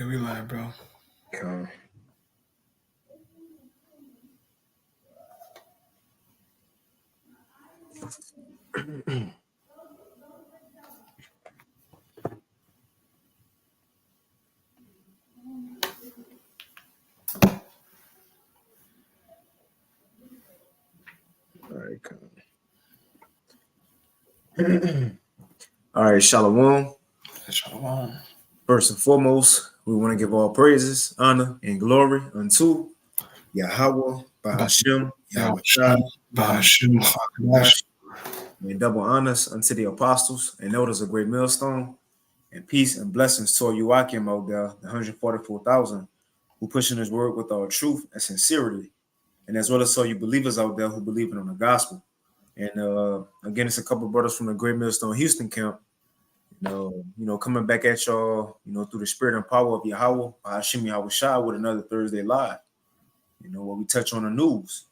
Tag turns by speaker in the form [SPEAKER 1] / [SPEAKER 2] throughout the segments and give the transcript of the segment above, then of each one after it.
[SPEAKER 1] Yeah, we live, bro.
[SPEAKER 2] Okay. All right, all right, Shalom.
[SPEAKER 1] Shalom.
[SPEAKER 2] First and foremost, we want to give all praises, honor, and glory unto Yahweh, Bahashem, Yahweh Shai,
[SPEAKER 1] Bahashim, Hakadosh.
[SPEAKER 2] and double honors unto the apostles and elders of Great Millstone, and peace and blessings to Joachim out there, the 144,000, who pushing his word with all truth and sincerity, and as well as so you believers out there who believe in the gospel. And again, it's a couple of brothers from the Great Millstone Houston camp. Coming back at y'all, through the spirit and power of Yahweh, Hashem Yahweh Shai, with another Thursday live. Where we touch on the news,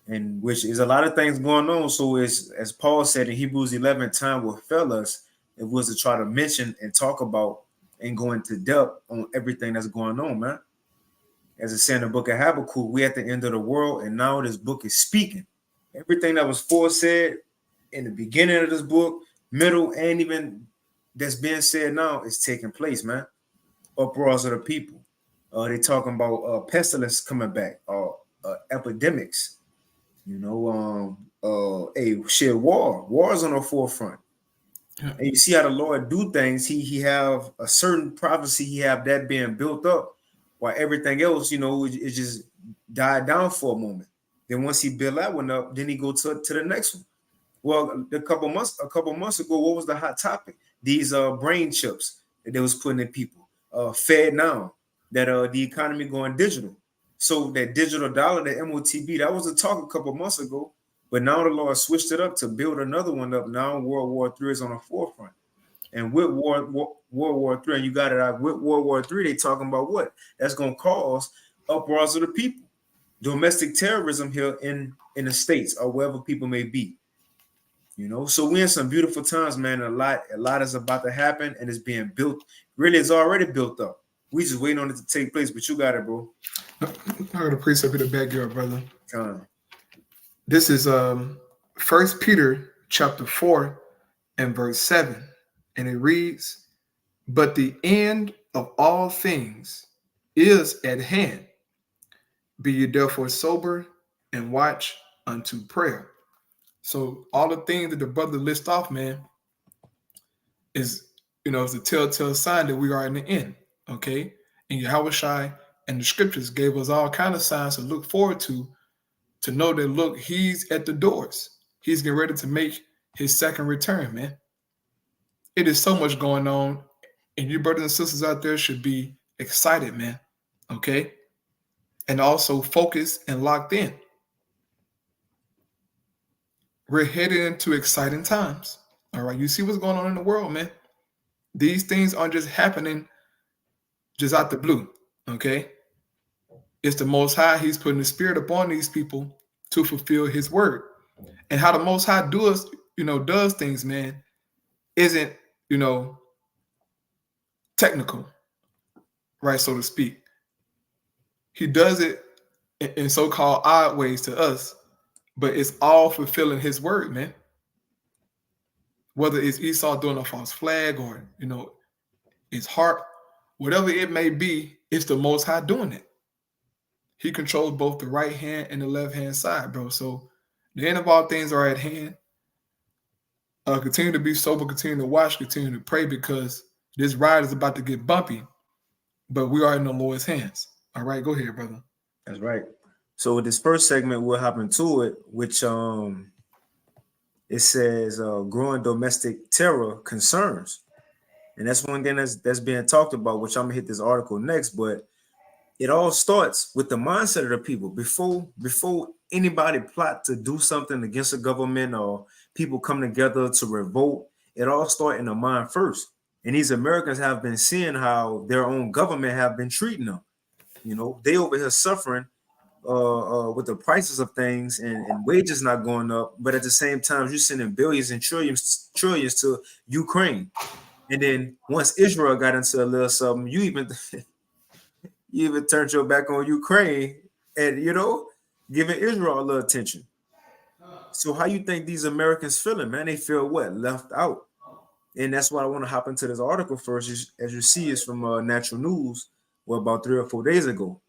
[SPEAKER 2] and which is a lot of things going on. So it's, as Paul said in Hebrews 11, time will fail us if we was to try to mention and talk about and go into depth on everything that's going on, man. As it said in the book of Habakkuk, we at the end of the world, and now this book is speaking. Everything that was foresaid in the beginning of this book, middle, and even that's being said now is taking place, man. Uproars of the people. They talking about pestilence coming back, epidemics. Wars on the forefront.
[SPEAKER 1] Yeah.
[SPEAKER 2] And you see how the Lord do things. He have a certain prophecy. He have that being built up, while everything else, it just died down for a moment. Then once he built that one up, then he go to the next one. Well, a couple months ago, what was the hot topic? These brain chips that they was putting in people, fed now that the economy going digital. So that digital dollar, the MOTB, that was a talk a couple months ago, but now the Lord switched it up to build another one up. Now World War III is on the forefront, and with World War III, and you got it out with World War III, they talking about what that's going to cause uproars of the people, domestic terrorism here in the States or wherever people may be. So we're in some beautiful times, man. A lot is about to happen, and it's being built. Really, it's already built up. We just waiting on it to take place, but you got it, bro.
[SPEAKER 1] I got a precept in the backyard, brother.
[SPEAKER 2] Time.
[SPEAKER 1] This is 1 Peter chapter 4 and verse 7. And it reads, "But the end of all things is at hand. Be ye therefore sober and watch unto prayer." So all the things that the brother lists off, man, is is a telltale sign that we are in the end. Okay. And Yahweh Shai and the scriptures gave us all kind of signs to look forward to know that look, he's at the doors. He's getting ready to make his second return, man. It is so much going on, and you brothers and sisters out there should be excited, man. Okay. And also focused and locked in. We're headed into exciting times. All right. You see what's going on in the world, man. These things aren't just happening just out the blue. Okay. It's the Most High. He's putting the Spirit upon these people to fulfill His word. And how the Most High does things, man, isn't technical, right, so to speak. He does it in so-called odd ways to us, but it's all fulfilling His word, man. Whether it's Esau doing a false flag or his heart, whatever it may be, it's the Most High doing it. He controls both the right hand and the left hand side, bro. So the end of all things are at hand. Continue to be sober, continue to watch, continue to pray, because this ride is about to get bumpy, but we are in the Lord's hands. All right, go ahead, brother.
[SPEAKER 2] That's right. So with this first segment, we'll hop into it, which it says growing domestic terror concerns. And that's one thing that's being talked about, which I'm gonna hit this article next, but it all starts with the mindset of the people. Before anybody plot to do something against the government or people come together to revolt, it all starts in the mind first. And these Americans have been seeing how their own government have been treating them. They over here suffering with the prices of things and wages not going up, but at the same time, you're sending billions and trillions to Ukraine. And then once Israel got into a little something, you even You even turned your back on Ukraine and, giving Israel a little attention. So how you think these Americans feeling, man? They feel what? Left out. And that's why I want to hop into this article first. As you see, it's from Natural News, about 3 or 4 days ago.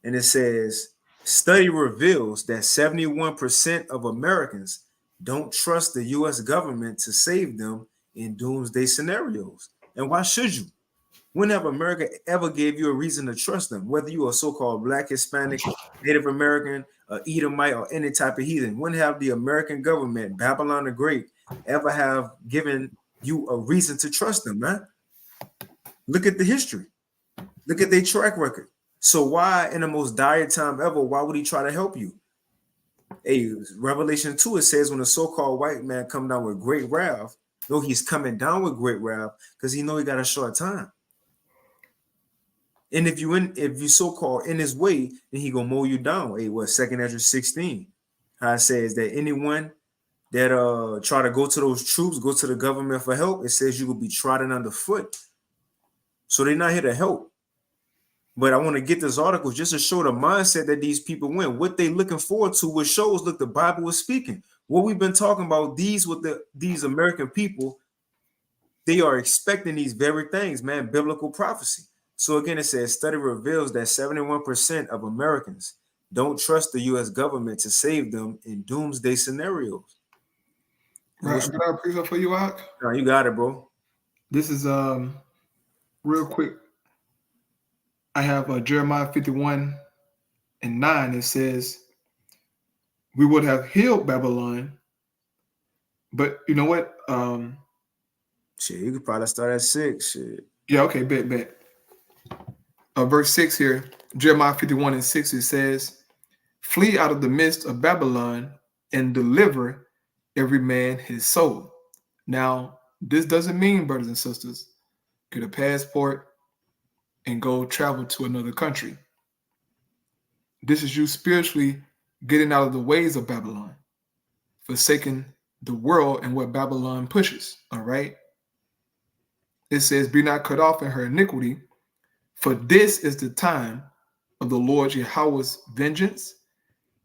[SPEAKER 2] And it says, study reveals that 71% of Americans don't trust the U.S. government to save them in doomsday scenarios. And why should you? When have America ever gave you a reason to trust them? Whether you are so-called Black, Hispanic, Native American, Edomite, or any type of heathen, when have the American government, Babylon the Great, ever have given you a reason to trust them, man? Look at the history. Look at their track record. So why, in the most dire time ever, why would he try to help you? Hey, Revelation 2, it says when a so-called white man come down with great wrath, no, he's coming down with great wrath because he know he got a short time. And if you so-called in his way, then he gonna mow you down. Hey, what 2 Ezra 16? How it says that anyone that try to go to those troops, go to the government for help, it says you will be trodden underfoot. So they're not here to help. But I want to get this article just to show the mindset that these people win, what they looking forward to, what shows, look, the Bible is speaking. What we've been talking about, these American people, they are expecting these very things, man, biblical prophecy. So again, it says, study reveals that 71% of Americans don't trust the U.S. government to save them in doomsday scenarios.
[SPEAKER 1] Right, I got a precept for you, Ak.
[SPEAKER 2] No, you got it, bro.
[SPEAKER 1] This is real quick. I have Jeremiah 51:9. It says, we would have healed Babylon, but you know what?
[SPEAKER 2] Shit, you could probably start at 6. Shit.
[SPEAKER 1] Yeah, okay, bet. Verse 6 here, Jeremiah 51:6, it says, flee out of the midst of Babylon and deliver every man his soul. Now, this doesn't mean, brothers and sisters, get a passport and go travel to another country. This is you spiritually getting out of the ways of Babylon, forsaking the world and what Babylon pushes, all right? It says, be not cut off in her iniquity, for this is the time of the Lord Yahweh's vengeance.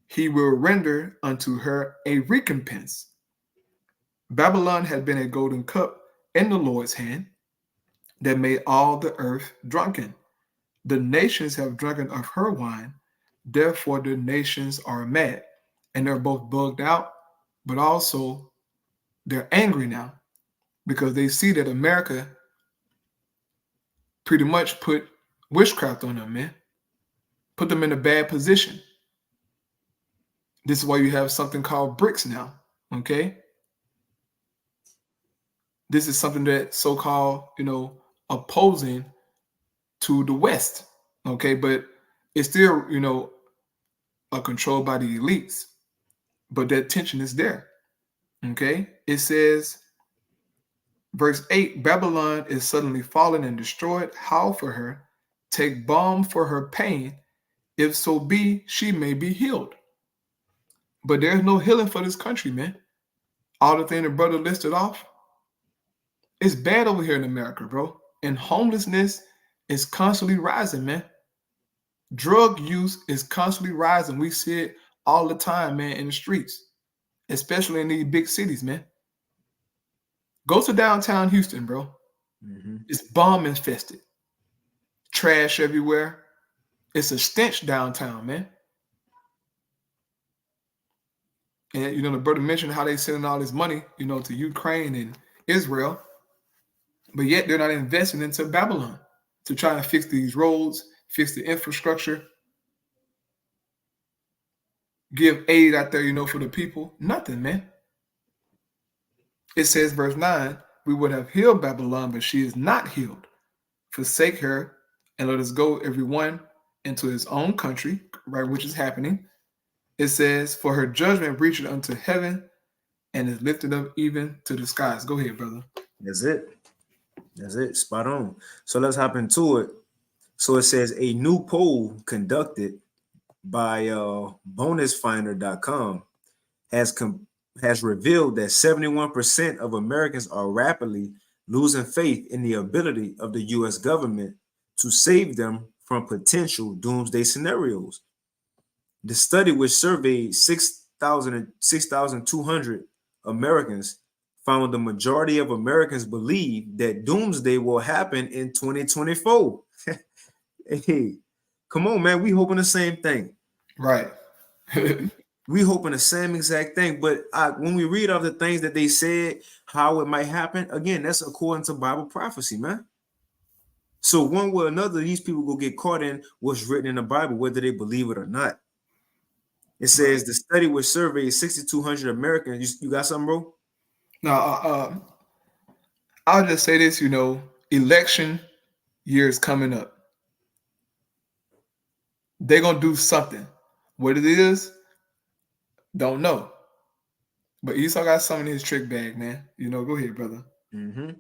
[SPEAKER 1] He will render unto her a recompense. Babylon had been a golden cup in the Lord's hand that made all the earth drunken. The nations have drunken of her wine, therefore the nations are mad. And they're both bugged out, but also they're angry now because they see that America pretty much put witchcraft on them, man. Put them in a bad position. This is why you have something called BRICS now, okay? This is something that so-called, opposing to the West, okay? But it's still, controlled by the elites. But that tension is there, okay? It says, verse 8, Babylon is suddenly fallen and destroyed. Howl for her, take balm for her pain, if so be she may be healed. But there's no healing for this country, man. All the things the brother listed off, it's bad over here in America, bro. And homelessness is constantly rising, man. Drug use is constantly rising. We see it all the time, man, in the streets, especially in these big cities, man. Go to downtown Houston, bro.
[SPEAKER 2] Mm-hmm.
[SPEAKER 1] It's bomb infested. Trash everywhere. It's a stench downtown, man. And, the brother mentioned how they sending all this money, to Ukraine and Israel. But yet they're not investing into Babylon to try and fix these roads, fix the infrastructure, give aid out there, for the people. Nothing, man. It says, verse 9, we would have healed Babylon, but she is not healed. Forsake her and let us go, everyone, into his own country, right, which is happening. It says, for her judgment reached unto heaven and is lifted up even to the skies. Go ahead, brother.
[SPEAKER 2] That's it. Spot on. So let's hop into it. So it says a new poll conducted by bonusfinder.com has revealed that 71% of Americans are rapidly losing faith in the ability of the U.S. government to save them from potential doomsday scenarios. The study, which surveyed 6,200 Americans, found the majority of Americans believe that doomsday will happen in 2024. Hey, come on, man. We hoping the same thing.
[SPEAKER 1] Right.
[SPEAKER 2] We hoping the same exact thing. But when we read of the things that they said, how it might happen, again, that's according to Bible prophecy, man. So one way or another, these people will get caught in what's written in the Bible, whether they believe it or not. It says the study which surveyed 6,200 Americans. You got something, bro?
[SPEAKER 1] Now, I'll just say this, election year is coming up. They're going to do something. What it is, don't know. But Esau got something in his trick bag, man. Go ahead, brother.
[SPEAKER 2] Mm-hmm.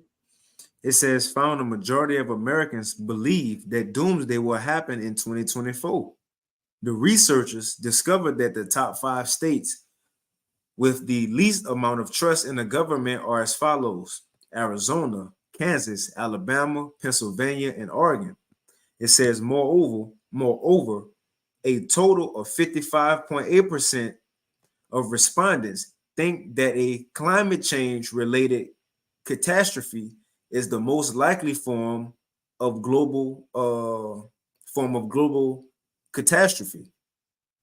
[SPEAKER 2] It says, found a majority of Americans believe that doomsday will happen in 2024. The researchers discovered that the top 5 states with the least amount of trust in the government are as follows: Arizona, Kansas, Alabama, Pennsylvania, and Oregon. It says, moreover, a total of 55.8% of respondents think that a climate change related catastrophe is the most likely form of global catastrophe.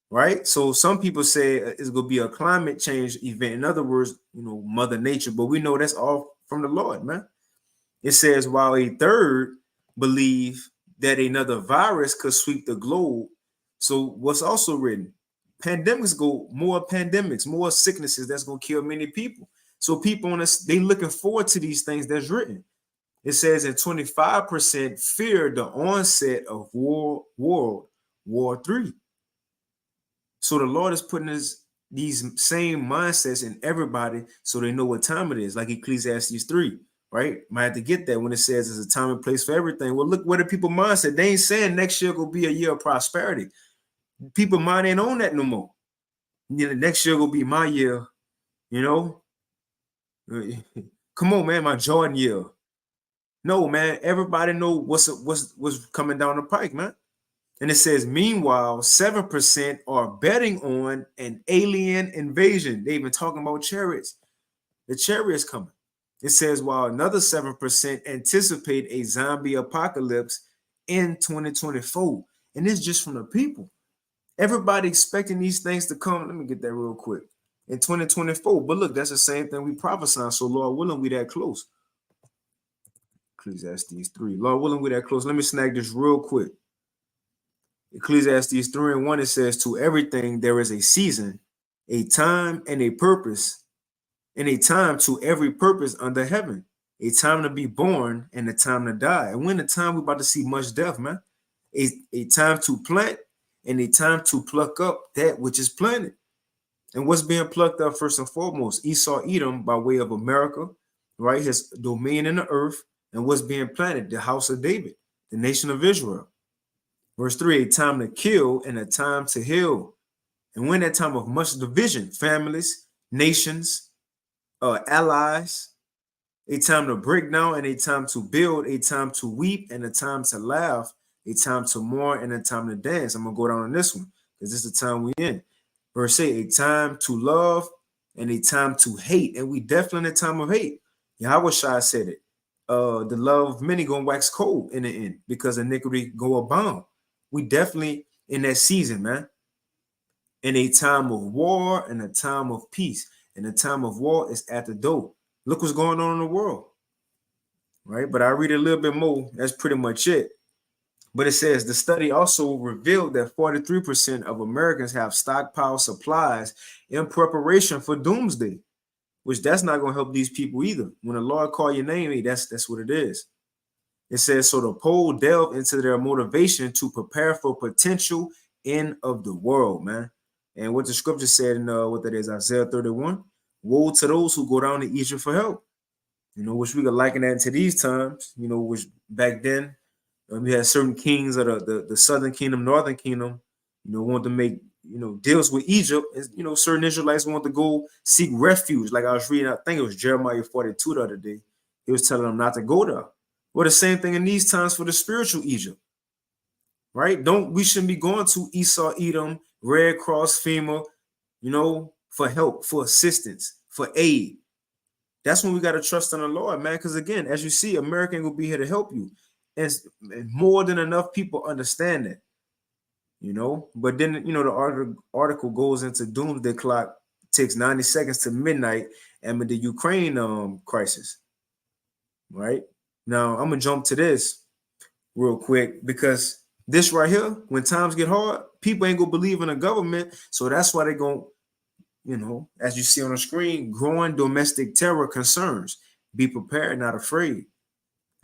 [SPEAKER 2] Right? So some people say it's going to be a climate change event. In other words, Mother Nature, but we know that's all from the Lord, man. It says, while a third believe that another virus could sweep the globe. So what's also written? More pandemics, more sicknesses that's going to kill many people. So people on this, they looking forward to these things that's written. It says that 25% fear the onset of World War III. So the Lord is putting these same mindsets in everybody so they know what time it is, like Ecclesiastes 3, right? Might have to get that when it says there's a time and place for everything. Well, look where the people mindset. They ain't saying next year will be a year of prosperity. People mind ain't on that no more. Next year will be my year, Come on, man, my Jordan year. No, man, everybody know what's coming down the pike, man. And it says, meanwhile, 7% are betting on an alien invasion. They've been talking about chariots. The chariots coming. It says, while another 7% anticipate a zombie apocalypse in 2024. And it's just from the people. Everybody expecting these things to come. Let me get that real quick. In 2024. But look, that's the same thing we prophesied. So Lord willing, we that close. Ecclesiastes 3. Lord willing, we that close. Let me snag this real quick. Ecclesiastes 3:1, it says, to everything there is a season, a time and a purpose, and a time to every purpose under heaven, a time to be born and a time to die. And when the time we're about to see much death, man, a time to plant and a time to pluck up that which is planted. And what's being plucked up first and foremost? Esau, Edom, by way of America, right? His domain in the earth. And what's being planted? The house of David, the nation of Israel. Verse 3, a time to kill and a time to heal. And when that time of much division, families, nations, allies, a time to break down and a time to build, a time to weep and a time to laugh, a time to mourn and a time to dance. I'm going to go down on this one because this is the time we're in. Verse 8, a time to love and a time to hate. And we definitely in a time of hate. Yahweh Shai said it. The love of many gonna wax cold in the end because iniquity go abound. We definitely in that season, man. In a time of war and a time of peace. And the time of war is at the door. Look what's going on in the world. Right? But I read a little bit more. That's pretty much it. But it says the study also revealed that 43% of Americans have stockpile supplies in preparation for doomsday, which that's not going to help these people either. When the Lord call your name, hey, that's what it is. It says, so the poll delve into their motivation to prepare for potential end of the world, man. And what the scripture said in what that is, Isaiah 31, woe to those who go down to Egypt for help. Which we could liken that into these times, which back then, we had certain kings of the southern kingdom, northern kingdom, wanted to make, deals with Egypt. And, certain Israelites want to go seek refuge. Like I was reading, I think it was Jeremiah 42 the other day. He was telling them not to go there. Well, the same thing in these times for the spiritual Egypt, right? We shouldn't be going to Esau, Edom, Red Cross, FEMA, for help, for assistance, for aid. That's when we got to trust in the Lord, man. Because again, as you see, America will be here to help you. And more than enough people understand that, But then, the article goes into doomsday clock, takes 90 seconds to midnight, and with the Ukraine crisis, right? Now, I'm going to jump to this real quick because this right here, when times get hard, people ain't going to believe in the government. So that's why they're going to, as you see on the screen, growing domestic terror concerns. Be prepared, not afraid.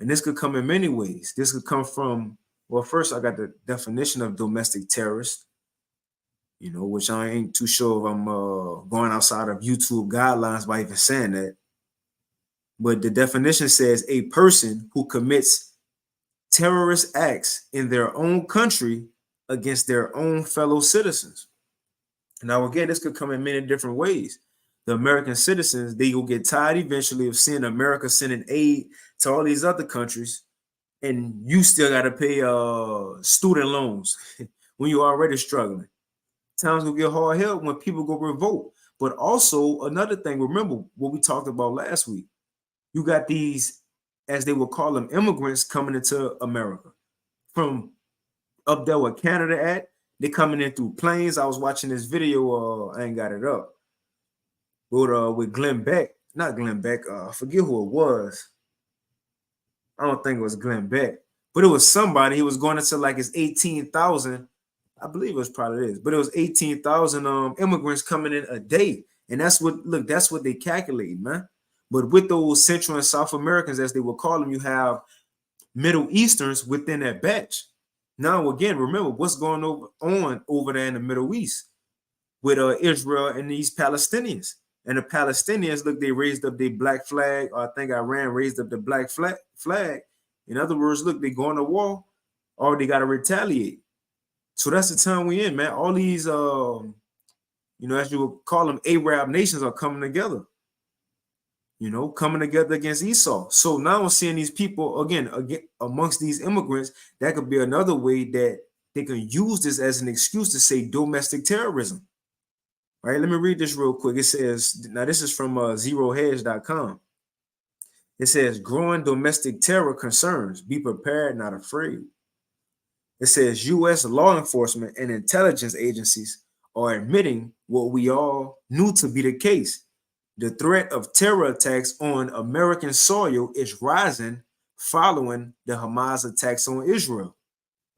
[SPEAKER 2] And this could come in many ways. This could come from, well, first I got the definition of domestic terrorist, which I ain't too sure if I'm going outside of YouTube guidelines by even saying that. But the definition says a person who commits terrorist acts in their own country against their own fellow citizens. Now, again, this could come in many different ways. The American citizens, they will get tired eventually of seeing America sending aid to all these other countries, and you still got to pay student loans when you're already struggling. Times will get hard hell when people go revolt. But also another thing, remember what we talked about last week. You got these, as they will call them, immigrants coming into America from up there where Canada at. They coming in through planes. I was watching this video. I ain't got it up. With Glenn Beck, not Glenn Beck. I forget who it was. I don't think it was Glenn Beck, but it was somebody. He was going into like his 18,000. I believe it was probably this, but it was 18,000 immigrants coming in a day, and that's what they calculate, man. But with those Central and South Americans, as they will call them, you have Middle Easterns within that batch. Now, again, remember what's going on over there in the Middle East with Israel and these Palestinians. And the Palestinians, look, they raised up their black flag. Or I think Iran raised up the black flag. In other words, look, they going to war, or they got to retaliate. So that's the time we in, man. All these, as you would call them, Arab nations are coming together. Coming together against Esau. So now I'm seeing these people again amongst these immigrants. That could be another way that they can use this as an excuse to say domestic terrorism. Right? Let me read this real quick. It says, now this is from zerohedge.com. It says, growing domestic terror concerns. Be prepared, not afraid. It says U.S. law enforcement and intelligence agencies are admitting what we all knew to be the case. The threat of terror attacks on American soil is rising following the Hamas attacks on Israel.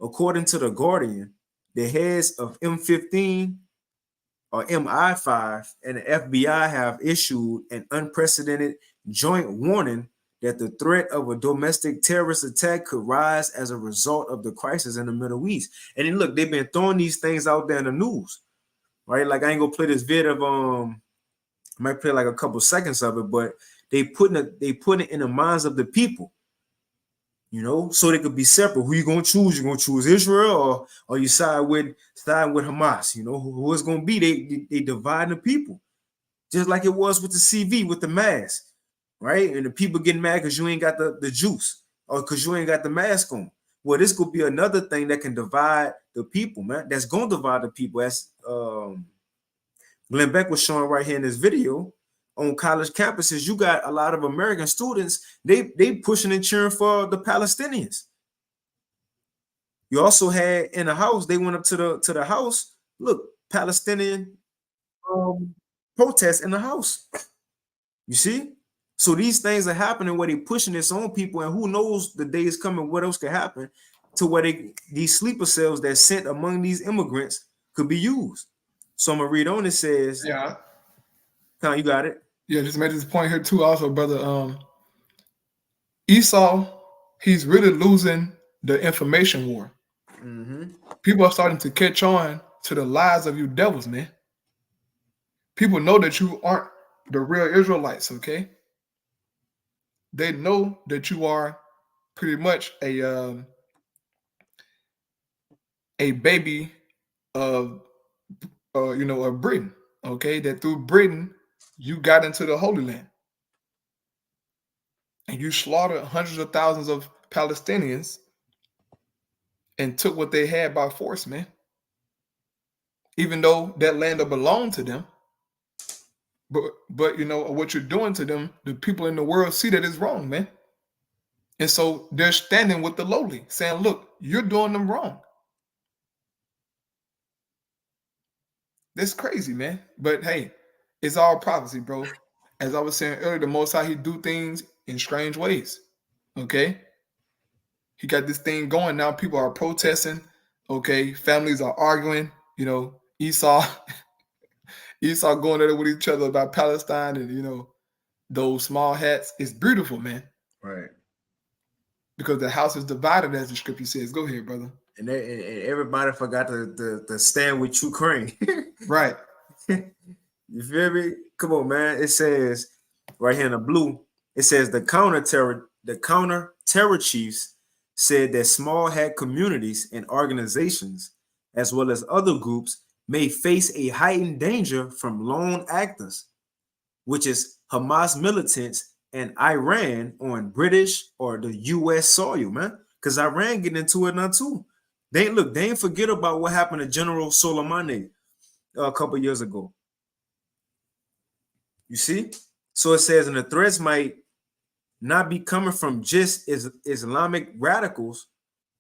[SPEAKER 2] According to The Guardian, the heads of M15 or MI5 and the FBI have issued an unprecedented joint warning that the threat of a domestic terrorist attack could rise as a result of the crisis in the Middle East. And then look, they've been throwing these things out there in the news, right? Like I ain't gonna play this vid of I might play like a couple seconds of it, but they put it in the minds of the people, so they could be separate. Who you gonna choose? You gonna choose Israel or you side with Hamas? Who it's gonna be? They divide the people, just like it was with the CV with the mask, right? And the people getting mad because you ain't got the juice or because you ain't got the mask on. Well, this could be another thing that can divide the people, man. That's gonna divide the people. As Glenn Beck was showing right here in this video, on college campuses, you got a lot of American students, they pushing and cheering for the Palestinians. You also had in the house, they went up to the house, look, Palestinian protests in the house. You see? So these things are happening where they pushing this on people, and who knows the day is coming, what else could happen to where these sleeper cells that sent among these immigrants could be used. So I'm gonna read on. It says,
[SPEAKER 1] yeah,
[SPEAKER 2] Con, you got it.
[SPEAKER 1] Yeah, just made this point here too, also, brother. Esau, he's really losing the information war.
[SPEAKER 2] Mm-hmm.
[SPEAKER 1] People are starting to catch on to the lies of you devils, man. People know that you aren't the real Israelites, okay? They know that you are pretty much a baby of of Britain, okay? That through Britain you got into the Holy Land and you slaughtered hundreds of thousands of Palestinians, and took what they had by force, man. Even though that land belonged to them. But you know what you're doing to them, the people in the world see that it's wrong, man. And so they're standing with the lowly, saying, look, you're doing them wrong. That's crazy, man. But hey, it's all prophecy, bro. As I was saying earlier, the Most High, he do things in strange ways. Okay? He got this thing going now. People are protesting. Okay, families are arguing. You know, Esau going at it with each other about Palestine and those small hats. It's beautiful, man.
[SPEAKER 2] Right.
[SPEAKER 1] Because the house is divided, as the scripture says. Go ahead, brother.
[SPEAKER 2] And everybody forgot to stand with Ukraine.
[SPEAKER 1] Right.
[SPEAKER 2] You feel me? Come on, man. It says right here in the blue, it says the counter terror chiefs said that small hat communities and organizations, as well as other groups, may face a heightened danger from lone actors, which is Hamas militants and Iran on British or the U.S. soil, man. Because Iran getting into it now too. They ain't forget about what happened to General Soleimani a couple years ago. You see? So it says, and the threats might not be coming from just Islamic radicals.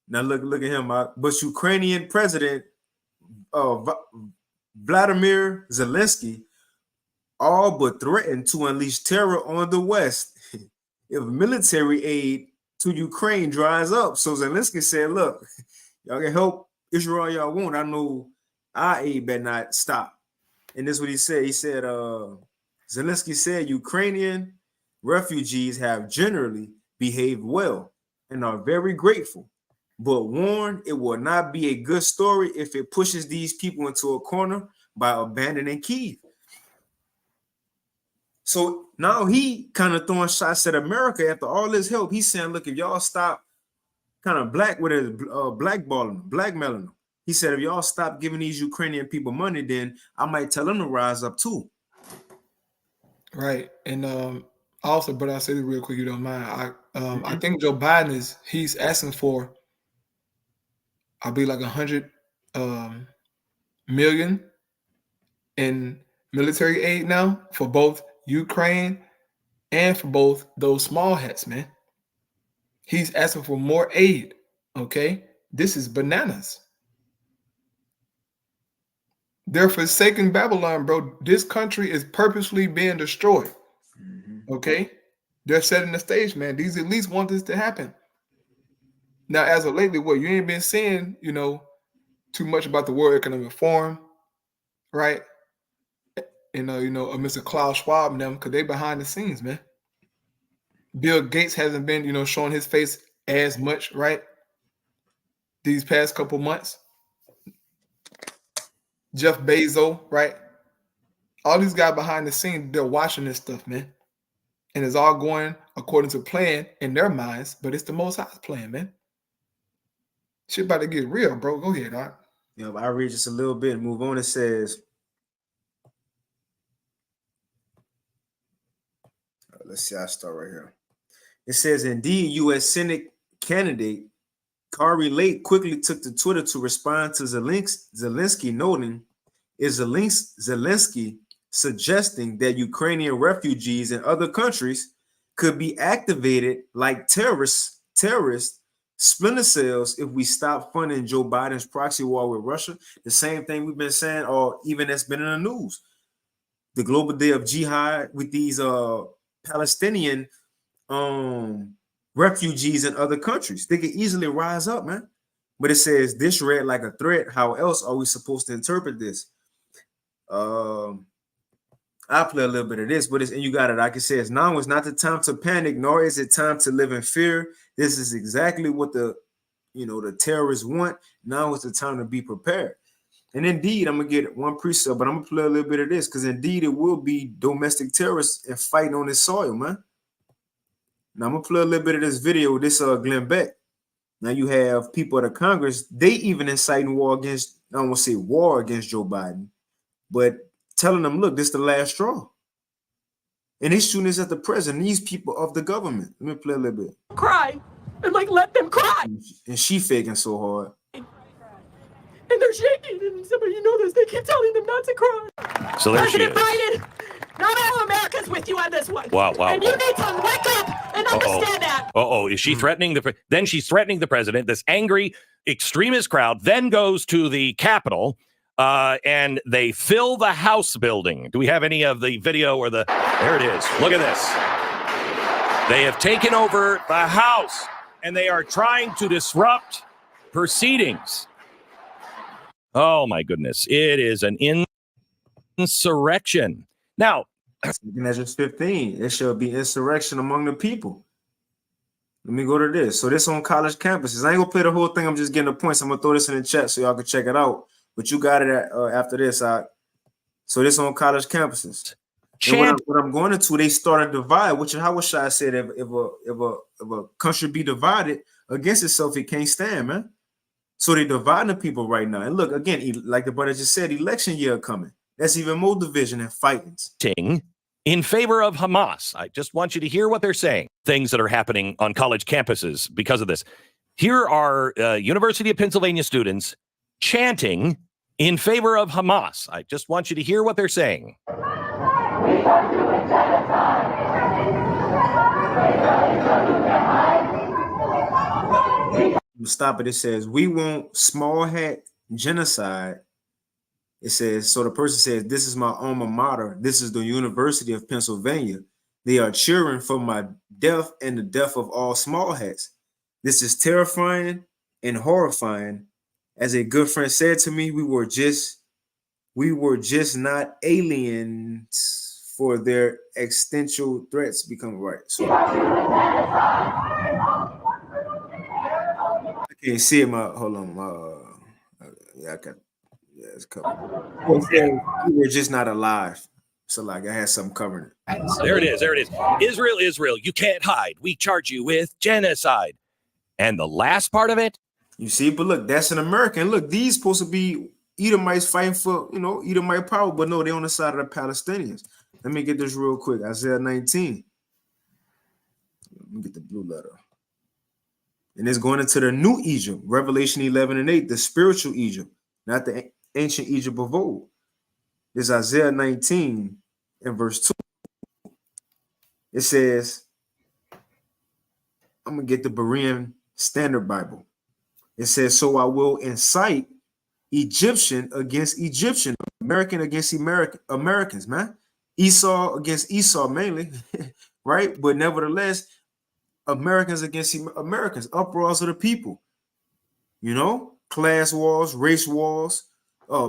[SPEAKER 2] Now look at him, but Ukrainian President Vladimir Zelensky all but threatened to unleash terror on the West if military aid to Ukraine dries up. So Zelensky said, look, y'all can help Israel y'all want. I know our aid better not stop. And this is what he said. He said, Zelensky said Ukrainian refugees have generally behaved well and are very grateful, but warned it will not be a good story if it pushes these people into a corner by abandoning Kyiv. So now he kind of throwing shots at America after all this help. He's saying, look, if y'all stop kind of blackballing, blackmailing them. He said, if y'all stop giving these Ukrainian people money, then I might tell them to rise up too.
[SPEAKER 1] Right. And also, but I'll say this real quick, you don't mind. I think Joe Biden he's asking for, I'll be like 100 million in military aid now for both Ukraine and for both those small hats, man. He's asking for more aid. Okay. This is bananas. They're forsaking Babylon, bro. This country is purposely being destroyed. Okay? They're setting the stage, man. These elites want this to happen. Now, as of lately, what you ain't been seeing, too much about the World Economic Forum, right? And Mr. Klaus Schwab and them, because they behind the scenes, man. Bill Gates hasn't been, showing his face as much, right? These past couple months. Jeff Bezos, right? All these guys behind the scenes, they're watching this stuff, man. And it's all going according to plan in their minds, but it's the Most High's plan, man. Shit about to get real, bro. Go ahead, Doc.
[SPEAKER 2] I'll read just a little bit and move on. It says, let's see, I'll start right here. It says, indeed, U.S. Senate candidate Kari Lake quickly took to Twitter to respond to Zelensky, noting, is Zelensky suggesting that Ukrainian refugees in other countries could be activated like terrorist splinter cells if we stop funding Joe Biden's proxy war with Russia? The same thing we've been saying, or even that's been in the news. The global day of jihad with these Palestinian refugees in other countries. They could easily rise up, man. But it says this read like a threat. How else are we supposed to interpret this? I'll play a little bit of this, but and you got it. Like it says, now is not the time to panic, nor is it time to live in fear. This is exactly what the terrorists want. Now is the time to be prepared. And indeed, I'm gonna get one precept, but I'm gonna play a little bit of this because indeed it will be domestic terrorists and fighting on this soil, man. Now I'm gonna play a little bit of this video. This Glenn Beck. Now you have people at the Congress. They even inciting war against. I don't want to say war against Joe Biden, but telling them, look, this is the last straw. And they shooting this at the president. These people of the government. Let me play a little bit.
[SPEAKER 3] Cry and let them cry.
[SPEAKER 2] And she faking so hard.
[SPEAKER 3] and they're shaking, and somebody knows they keep telling them not to cry.
[SPEAKER 4] So there she is.
[SPEAKER 3] President Biden, not all America's with you on this one.
[SPEAKER 4] Wow.
[SPEAKER 3] And you need to wake up and understand that.
[SPEAKER 4] Is she threatening then she's threatening the president? This angry extremist crowd then goes to the Capitol, and they fill the House building. Do we have any of the video or there it is. Look at this. They have taken over the House, and they are trying to disrupt proceedings. Oh, my goodness. It is an insurrection. Now,
[SPEAKER 2] Measures 15, it shall be insurrection among the people. Let me go to this. So this on college campuses. I ain't gonna play the whole thing. I'm just getting the points. I'm gonna throw this in the chat so y'all can check it out. But you got it after this. So this on college campuses. What I'm going into, they start a divide. Which how should I say that if a country be divided against itself, it can't stand, man. So they dividing the people right now. And look again, like the brother just said, election year coming. That's even more division and fightings.
[SPEAKER 4] In favor of Hamas. I just want you to hear what they're saying. Things that are happening on college campuses because of this. Here are University of Pennsylvania students chanting in favor of Hamas. I just want you to hear what they're saying.
[SPEAKER 2] Stop it. It says, we want small hat genocide. It says, so the person says, this is my alma mater. This is the University of Pennsylvania. They are cheering for my death and the death of all small hats. This is terrifying and horrifying. As a good friend said to me, we were just not aliens for their existential threats become right. So I can't see it. Hold on. Yeah, I can. Yeah, it's covered. We were just not alive. So like I had something covering it.
[SPEAKER 4] There it is. Israel, you can't hide. We charge you with genocide. And the last part of it.
[SPEAKER 2] You see, but look, that's an American. Look, these supposed to be Edomites fighting for, Edomite power, but no, they're on the side of the Palestinians. Let me get this real quick. Isaiah 19. Let me get the blue letter. And it's going into the new Egypt, Revelation 11 and 8, the spiritual Egypt, not the ancient Egypt of old. It's Isaiah 19 and verse 2. It says, I'm going to get the Berean Standard Bible. It says, so I will incite Egyptian against Egyptian, American against Americans, man. Esau against Esau mainly, right? But nevertheless, Americans against Americans, uproars of the people, class wars, race wars,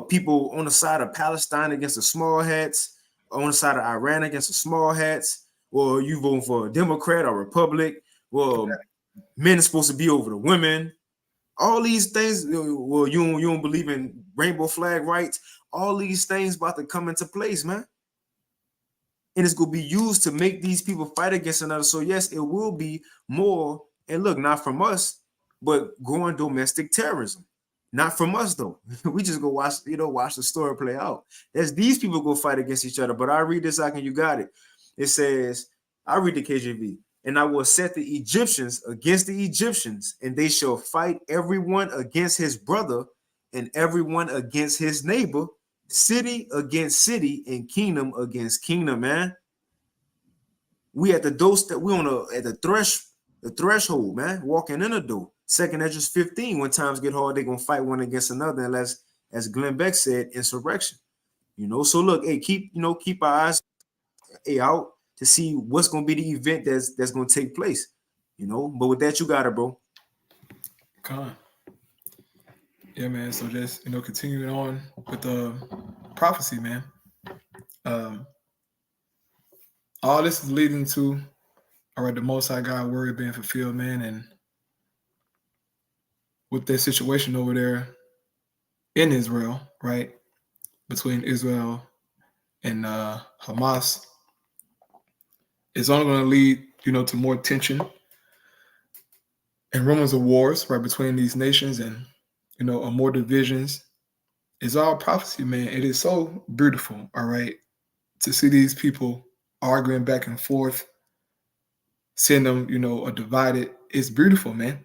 [SPEAKER 2] people on the side of Palestine against the small hats, on the side of Iran against the small hats, or you vote for a Democrat or Republic, well, men are supposed to be over the women. All these things, well, you don't believe in rainbow flag rights. All these things about to come into place, man. And it's going to be used to make these people fight against another. So yes, it will be more, and look, not from us, but growing domestic terrorism. Not from us, though. We just go watch the story play out. As these people go fight against each other. But I read this, you got it. It says, I read the KJV. And I will set the Egyptians against the Egyptians, and they shall fight everyone against his brother and everyone against his neighbor, city against city and kingdom against kingdom, man. We at the doorstep, we at the threshold, man, walking in the door. 2nd Ezra 15, when times get hard, they're gonna fight one against another, unless, as Glenn Beck said, insurrection. So look, hey, keep our eyes out to see what's going to be the event that's going to take place, but with that, you got it, bro.
[SPEAKER 1] Con. Yeah, man. So just, continuing on with the prophecy, man. All this is leading to, the Most High God word being fulfilled, man. And with their situation over there in Israel, right? Between Israel and Hamas, it's only going to lead, to more tension and rumors of wars, right, between these nations and, more divisions. It's all prophecy, man. It is so beautiful, all right, to see these people arguing back and forth, seeing them, divided. It's beautiful, man.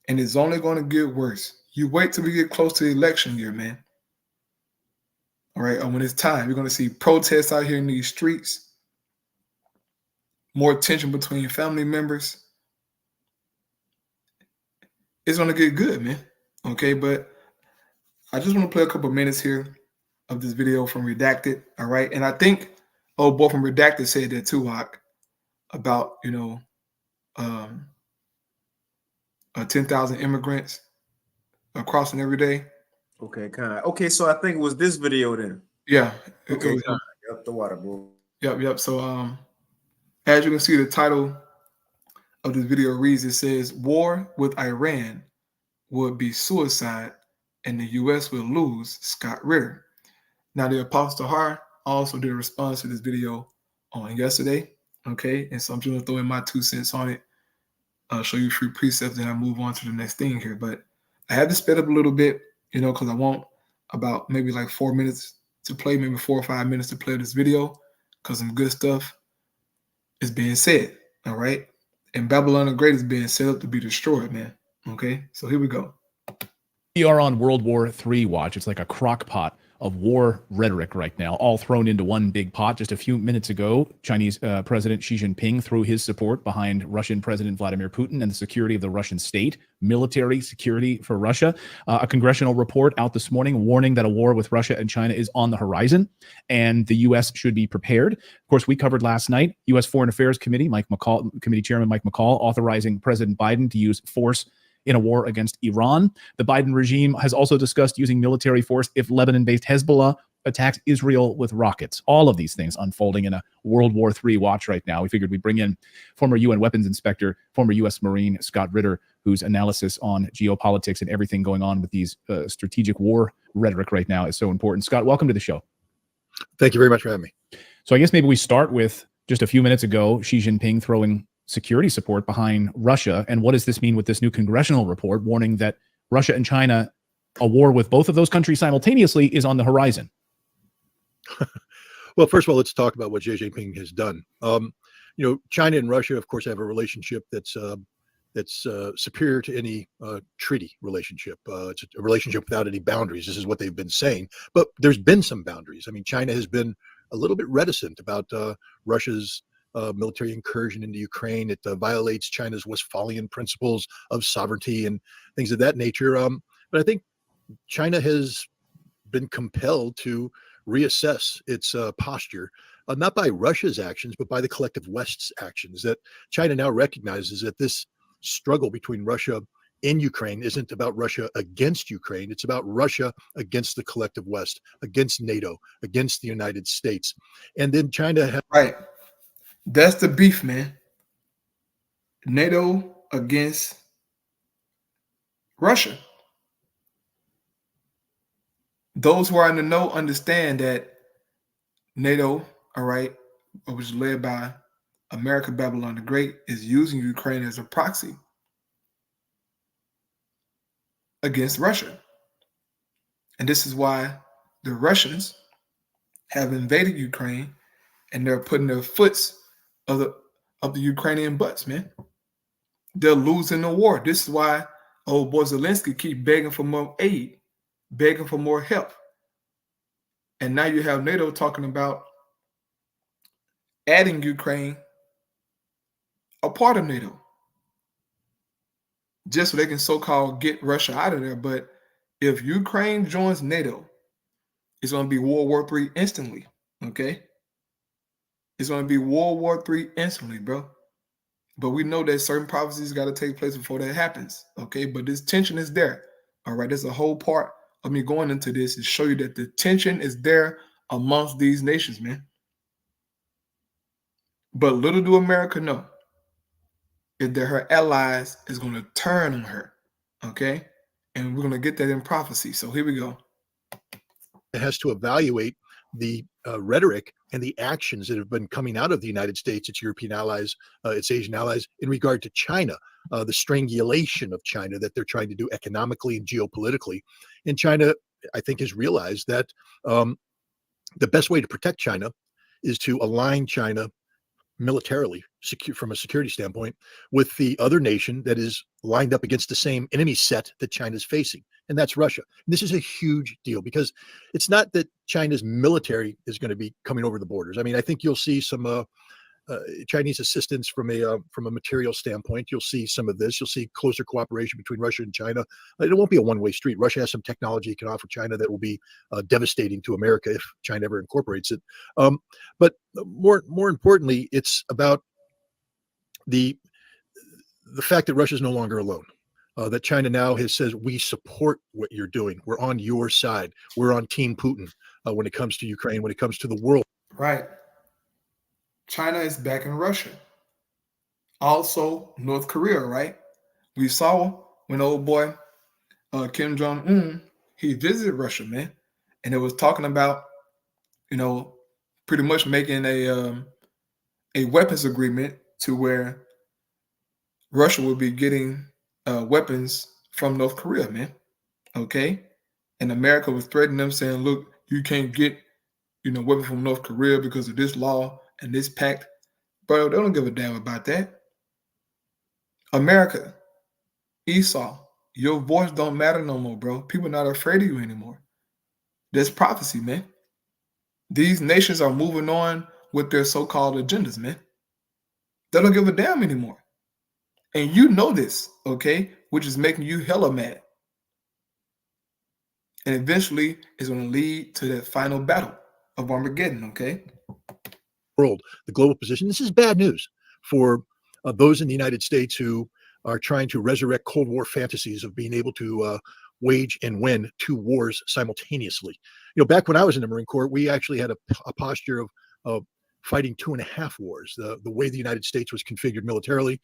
[SPEAKER 1] And it's only going to get worse. You wait till we get close to the election year, man. All right, and when it's time, you're going to see protests out here in these streets, more tension between family members. It's going to get good, man. Okay, but I just want to play a couple minutes here of this video from Redacted. All right, and I think old boy from Redacted said that too, Hawk, about 10,000 immigrants crossing every day.
[SPEAKER 2] Okay, kind of. Okay, so I think it was this video then.
[SPEAKER 1] Yeah.
[SPEAKER 2] Okay, up the water, bro.
[SPEAKER 1] Yep. So as you can see, the title of this video reads, it says, "War with Iran would be suicide and the U.S. will lose Scott Ritter." Now, the Apostle Har also did a response to this video on yesterday. Okay, and so I'm just going to throw in my 2 cents on it. I'll show you 3 precepts, and I move on to the next thing here. But I had to sped up a little bit, because I want about maybe like 4 minutes to play, maybe 4 or 5 minutes to play this video, because some good stuff is being said. All right, and Babylon the Great is being set up to be destroyed, man. Okay, so here we go.
[SPEAKER 5] We are on World War III watch. It's like a crock pot of war rhetoric right now, all thrown into one big pot. Just a few minutes ago, Chinese President Xi Jinping threw his support behind Russian President Vladimir Putin and the security of the Russian state, military security for Russia. A congressional report out this morning warning that a war with Russia and China is on the horizon, and the U.S. should be prepared. Of course, we covered last night, U.S. Foreign Affairs Committee, Committee Chairman Mike McCall authorizing President Biden to use force in a war against Iran. The Biden regime has also discussed using military force if Lebanon-based Hezbollah attacks Israel with rockets. All of these things unfolding in a World War III watch right now. We figured we'd bring in former UN weapons inspector, former U.S. Marine Scott Ritter, whose analysis on geopolitics and everything going on with these strategic war rhetoric right now is so important. Scott, welcome to the show.
[SPEAKER 6] Thank you very much for having me.
[SPEAKER 5] So I guess maybe we start with just a few minutes ago, Xi Jinping throwing security support behind Russia. And what does this mean with this new congressional report warning that Russia and China, a war with both of those countries simultaneously, is on the horizon?
[SPEAKER 6] Well, first of all, let's talk about what Xi Jinping has done. China and Russia, of course, have a relationship that's superior to any treaty relationship. It's a relationship without any boundaries. This is what they've been saying. But there's been some boundaries. I mean, China has been a little bit reticent about Russia's military incursion into Ukraine. It violates China's Westphalian principles of sovereignty and things of that nature. But I think China has been compelled to reassess its posture, not by Russia's actions, but by the collective West's actions. That China now recognizes that this struggle between Russia and Ukraine isn't about Russia against Ukraine. It's about Russia against the collective West, against NATO, against the United States. And then China has...
[SPEAKER 1] Right. That's the beef, man. NATO against Russia. Those who are in the know understand that NATO, all right, which is led by America, Babylon the Great, is using Ukraine as a proxy against Russia. And this is why the Russians have invaded Ukraine, and they're putting their foots of the Ukrainian butts, man. They're losing the war. This is why old boy Zelensky keep begging for more aid, begging for more help. And now you have NATO talking about adding Ukraine a part of NATO, just so they can so-called get Russia out of there. But if Ukraine joins NATO, it's going to be World War III instantly, okay? It's going to be World War III instantly, bro. But we know that certain prophecies got to take place before that happens, okay? But this tension is there, all right? There's a whole part of me going into this to show you that the tension is there amongst these nations, man. But little do America know is that her allies is going to turn on her, okay? And we're going to get that in prophecy. So here we go.
[SPEAKER 6] It has to evaluate the rhetoric and the actions that have been coming out of the United States, its European allies, its Asian allies, in regard to China, the strangulation of China that they're trying to do economically and geopolitically. And China, I think, has realized that the best way to protect China is to align China militarily, from a security standpoint, with the other nation that is lined up against the same enemy set that China's facing. and that's Russia. And this is a huge deal because it's not that China's military is going to be coming over the borders. I mean, I think you'll see some Chinese assistance from a material standpoint. You'll see some of this. You'll see closer cooperation between Russia and China. It won't be a one-way street. Russia has some technology it can offer China that will be devastating to America if China ever incorporates it. But more importantly, it's about the fact that Russia is no longer alone. That China now says we support what you're doing. We're on your side. We're on Team Putin when it comes to Ukraine. When it comes to the world.
[SPEAKER 1] Right. China is backing Russia. Also, North Korea, right? We saw when old boy Kim Jong-un, he visited Russia, man. And it was talking about, pretty much making a weapons agreement to where Russia would be getting weapons from North Korea, man. Okay? And America was threatening them, saying, look, you can't get, weapons from North Korea because of this law and this pact. Bro, they don't give a damn about that. America, Esau, your voice don't matter no more, bro. People not afraid of you anymore. There's prophecy, man. These nations are moving on with their so-called agendas, man. They don't give a damn anymore. And you know this, okay? Which is making you hella mad. And eventually it's going to lead to that final battle of Armageddon, okay?
[SPEAKER 6] World, the global position. This is bad news for those in the United States who are trying to resurrect Cold War fantasies of being able to wage and win two wars simultaneously. Back when I was in the Marine Corps, we actually had a posture of fighting 2.5 wars. The way the United States was configured militarily,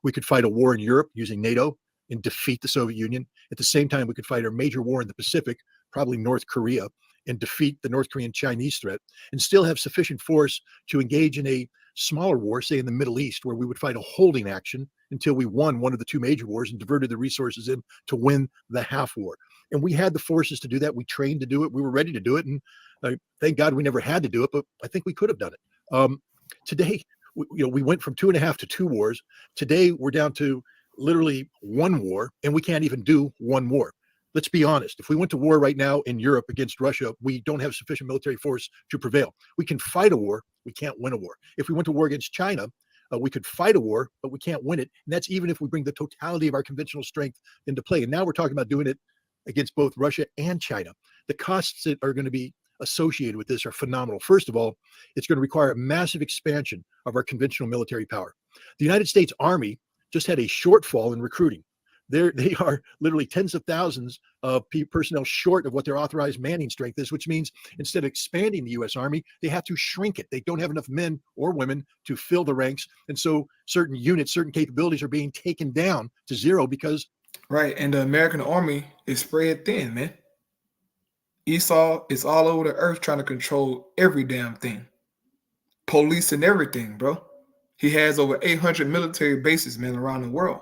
[SPEAKER 6] we could fight a war in Europe using NATO and defeat the Soviet Union. At the same time, we could fight a major war in the Pacific, probably North Korea, and defeat the North Korean Chinese threat, and still have sufficient force to engage in a smaller war, say in the Middle East, where we would fight a holding action until we won one of the two major wars and diverted the resources in to win the half war. And we had the forces to do that. We trained to do it. We were ready to do it. And thank God we never had to do it, but I think we could have done it. Today, we went from 2.5 to 2 wars. Today, we're down to literally 1 war, and we can't even do 1 war. Let's be honest. If we went to war right now in Europe against Russia, we don't have sufficient military force to prevail. We can fight a war. We can't win a war. If we went to war against China, we could fight a war, but we can't win it. And that's even if we bring the totality of our conventional strength into play. And now we're talking about doing it against both Russia and China. The costs that are going to be associated with this are phenomenal. First of all, it's going to require a massive expansion of our conventional military power. The United States Army just had a shortfall in recruiting. They are literally tens of thousands of personnel short of what their authorized manning strength is, which means instead of expanding the U.S. Army, they have to shrink it. They don't have enough men or women to fill the ranks. And so certain units, certain capabilities are being taken down to 0 because...
[SPEAKER 1] Right, and the American Army is spread thin, man. Esau is all over the earth trying to control every damn thing. Police and everything, bro. He has over 800 military bases, man, around the world.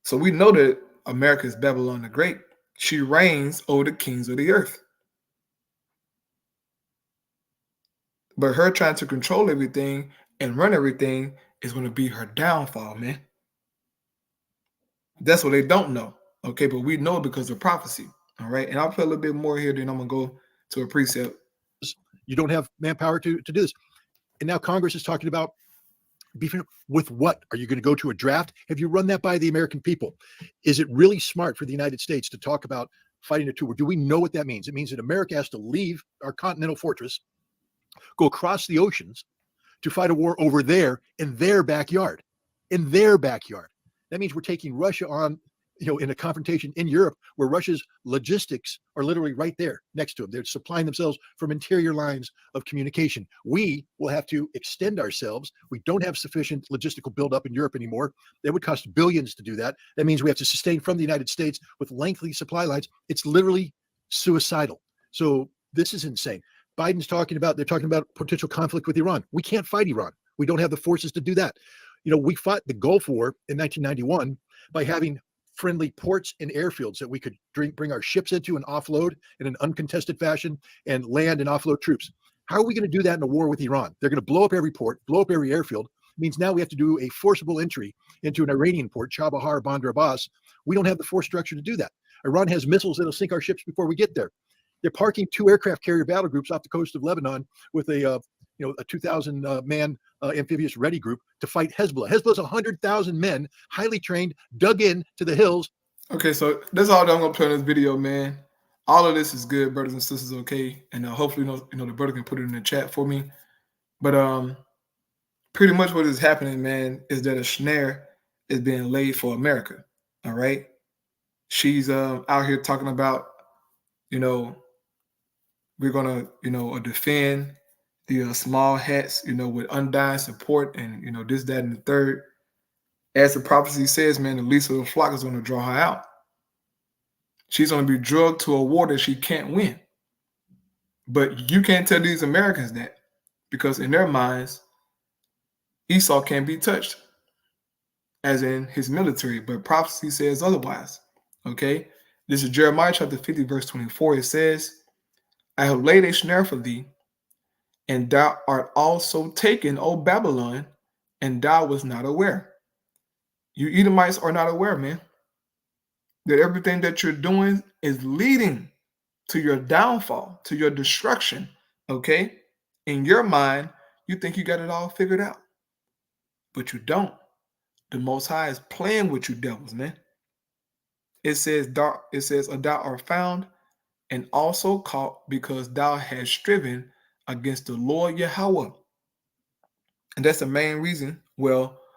[SPEAKER 1] So we know that America is Babylon the Great. She reigns over the kings of the earth. But her trying to control everything and run everything is going to be her downfall, man. That's what they don't know. Okay, but we know it because of prophecy. All right. And I'll play a little bit more here, then I'm going to go to a precept.
[SPEAKER 6] You don't have manpower to do this. And now Congress is talking about beefing with what? Are you going to go to a draft? Have you run that by the American people? Is it really smart for the United States to talk about fighting a 2 war? Do we know what that means? It means that America has to leave our continental fortress, go across the oceans to fight a war over there in their backyard. In their backyard. That means we're taking Russia on, in a confrontation in Europe where Russia's logistics are literally right there next to them. They're supplying themselves from interior lines of communication. We will have to extend ourselves. We don't have sufficient logistical buildup in Europe anymore. It would cost billions to do that. That means we have to sustain from the United States with lengthy supply lines. It's literally suicidal. So this is insane. They're talking about potential conflict with Iran. We can't fight Iran. We don't have the forces to do that. We fought the Gulf War in 1991 by having friendly ports and airfields that we could bring our ships into and offload in an uncontested fashion and land and offload troops. How are we going to do that in a war with Iran? They're going to blow up every port, blow up every airfield. means now we have to do a forcible entry into an Iranian port, Chabahar, Bandar Abbas. We don't have the force structure to do that. Iran has missiles that'll sink our ships before we get there. They're parking 2 aircraft carrier battle groups off the coast of Lebanon with a 2,000 man amphibious ready group to fight Hezbollah. Hezbollah's 100,000 men, highly trained, dug in to the hills.
[SPEAKER 1] Okay, so that's all that I'm gonna play in this video, man. All of this is good, brothers and sisters. Okay, and hopefully, the brother can put it in the chat for me. But pretty much what is happening, man, is that a snare is being laid for America. All right, she's out here talking about, we're gonna, defend the small hats, with undying support, and this, that, and the third. As the prophecy says, man, the least of the flock is going to draw her out. She's going to be drugged to a war that she can't win. But you can't tell these Americans that, because in their minds, Esau can't be touched, as in his military. But prophecy says otherwise. Okay? This is Jeremiah chapter 50, verse 24. It says, I have laid a snare for thee, and thou art also taken, O Babylon, and thou wast not aware. You Edomites are not aware, man, that everything that you're doing is leading to your downfall, to your destruction, okay? In your mind, you think you got it all figured out, but you don't. The Most High is playing with you devils, man. It says, thou art found and also caught because thou hast striven against the Lord Yahweh. And that's the main reason,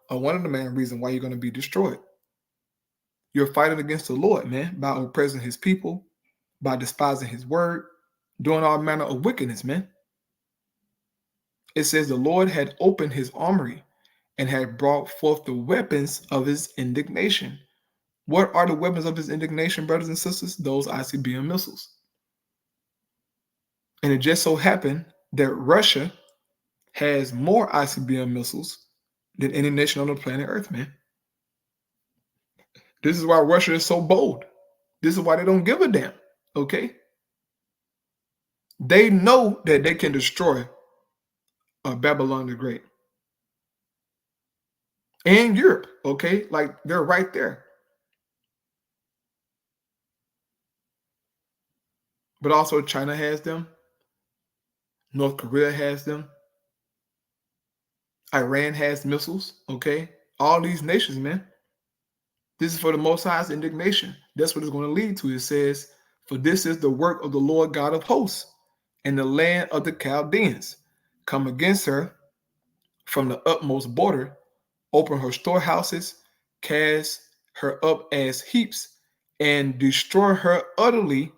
[SPEAKER 1] one of the main reasons why you're going to be destroyed. You're fighting against the Lord, man, by oppressing his people, by despising his word, doing all manner of wickedness, man. It says the Lord had opened his armory and had brought forth the weapons of his indignation. What are the weapons of his indignation, brothers and sisters? Those ICBM missiles. And it just so happened that Russia has more ICBM missiles than any nation on the planet Earth, man. This is why Russia is so bold. This is why they don't give a damn, okay? They know that they can destroy Babylon the Great. And Europe, okay? Like, they're right there. But also China has them. North Korea has them. Iran has missiles, okay? All these nations, man. This is for the Most High's indignation. That's what it's going to lead to. It says, for this is the work of the Lord God of hosts, and the land of the Chaldeans. Come against her from the utmost border, open her storehouses, cast her up as heaps, and destroy her utterly.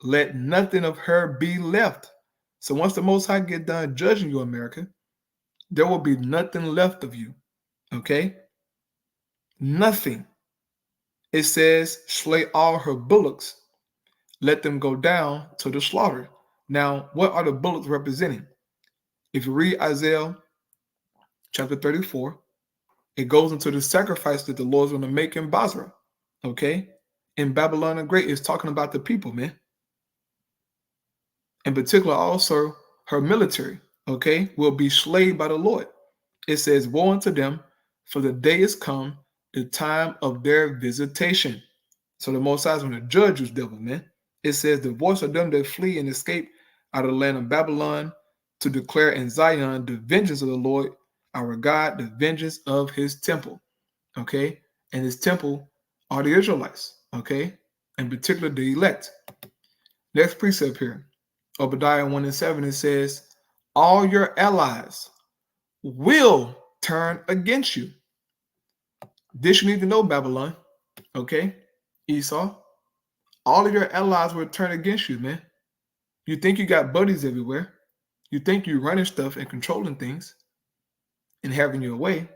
[SPEAKER 1] Let nothing of her be left. So once the Most High get done judging you, America, there will be nothing left of you. Okay? Nothing. It says, slay all her bullocks, let them go down to the slaughter. Now, what are the bullocks representing? If you read Isaiah chapter 34, it goes into the sacrifice that the Lord's going to make in Basra. Okay? In Babylon the Great, it's talking about the people, man. In particular, also her military, okay, will be slain by the Lord. It says, woe unto them, for the day is come, the time of their visitation. So the Most High is going to judge those devils, man. It says, the voice of them that flee and escape out of the land of Babylon, to declare in Zion the vengeance of the Lord our God, the vengeance of his temple. Okay? And his temple are the Israelites. Okay? In particular, the elect. Next precept here. Obadiah 1:7, it says, all your allies will turn against you. This you need to know, Babylon. Okay? Esau. All of your allies will turn against you, man. You think you got buddies everywhere. You think you're running stuff and controlling things and having your way.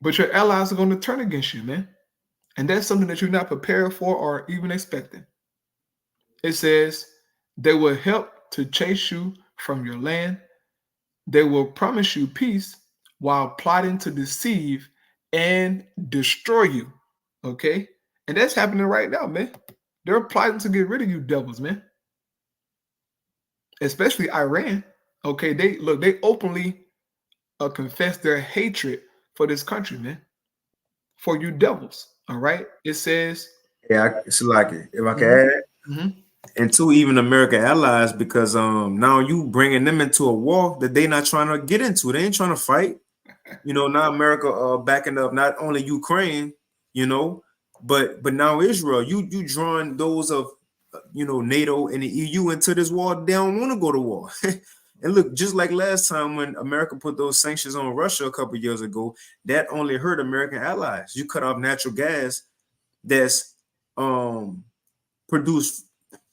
[SPEAKER 1] But your allies are going to turn against you, man. And that's something that you're not prepared for or even expecting. It says, they will help to chase you from your land. They will promise you peace while plotting to deceive and destroy you. Okay? And that's happening right now, man. They're plotting to get rid of you devils, man. Especially Iran. Okay, they openly confess their hatred for this country, man. For you devils. All right. It says,
[SPEAKER 2] Yeah, it's like it. If I can
[SPEAKER 1] mhm,
[SPEAKER 2] add,
[SPEAKER 1] mhm.
[SPEAKER 2] and two, even American allies, because now you bringing them into a war that they not trying to get into. They ain't trying to fight. Now America backing up not only Ukraine, but now Israel. You drawing those of NATO and the EU into this war. They don't want to go to war. And look, just like last time when America put those sanctions on Russia a couple years ago, that only hurt American allies. You cut off natural gas that's produced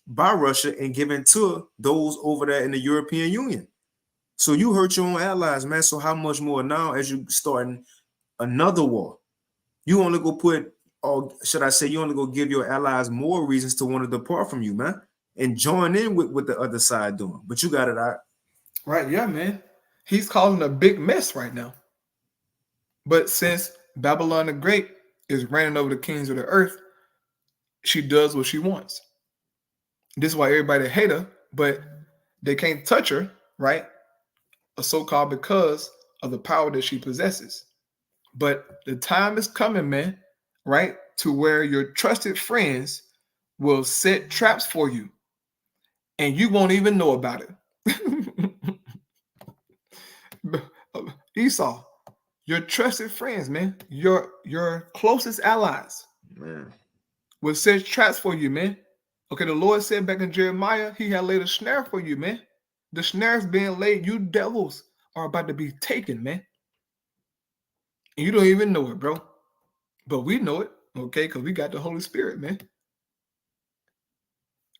[SPEAKER 2] by Russia and given to those over there in the European Union. So you hurt your own allies, man. So how much more now as you starting another war? You only go put, or should I say, you only go give your allies more reasons to want to depart from you, man, and join in with what the other side doing. But you got it out.
[SPEAKER 1] Right. Yeah, man. He's causing a big mess right now. But since Babylon the Great is reigning over the kings of the earth, she does what she wants. This is why everybody hate her, but they can't touch her, right? A so-called because of the power that she possesses. But the time is coming, man, right? To where your trusted friends will set traps for you and you won't even know about it. Esau, your trusted friends, man, your closest allies
[SPEAKER 2] Man.
[SPEAKER 1] will set traps for you, man. Okay, the Lord said back in Jeremiah, he had laid a snare for you, man. The snare's being laid. You devils are about to be taken, man. And you don't even know it, bro. But we know it, okay, because we got the Holy Spirit, man.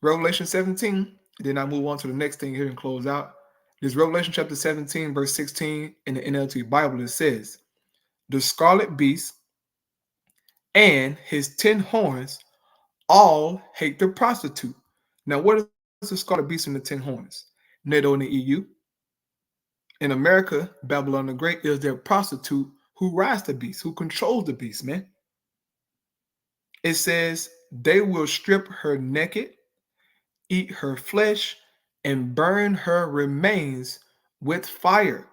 [SPEAKER 1] Revelation 17. Then I move on to the next thing here and close out. This Revelation chapter 17, verse 16 in the NLT Bible. It says, the scarlet beast and his 10 horns all hate the prostitute. Now, what is the scarlet beast and the 10 horns? NATO and the EU. In America, Babylon the Great is their prostitute who rides the beast, who controls the beast, man. It says they will strip her naked, eat her flesh, and burn her remains with fire.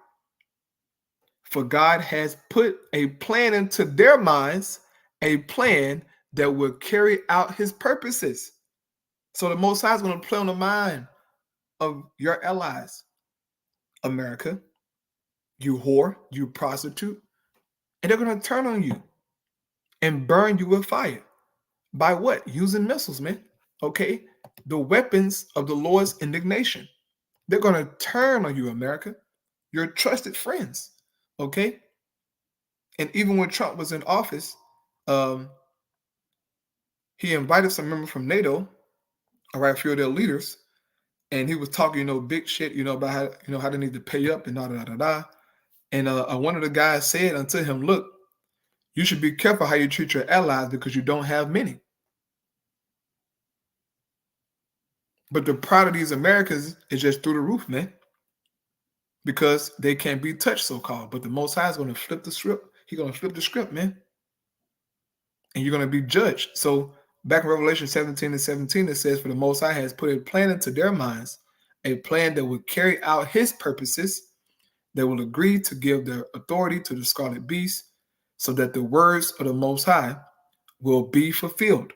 [SPEAKER 1] For God has put a plan into their minds, a plan that will carry out his purposes. So the Most High is going to play on the mind of your allies, America, you whore, you prostitute, and they're going to turn on you and burn you with fire. By what? Using missiles, man. Okay? The weapons of the Lord's indignation. They're going to turn on you, America, your trusted friends. Okay? And even when Trump was in office, he invited some members from NATO, all right, a few of their leaders, and he was talking, big shit, about how they need to pay up and da. And one of the guys said unto him, look, you should be careful how you treat your allies because you don't have many. But the pride of these Americans is just through the roof, man, because they can't be touched, so-called. But the Most High is going to flip the script. He's going to flip the script, man. And you're going to be judged. So back in Revelation 17 and 17, it says, for the Most High has put a plan into their minds, a plan that will carry out his purposes, that will agree to give their authority to the scarlet beast, so that the words of the Most High will be fulfilled.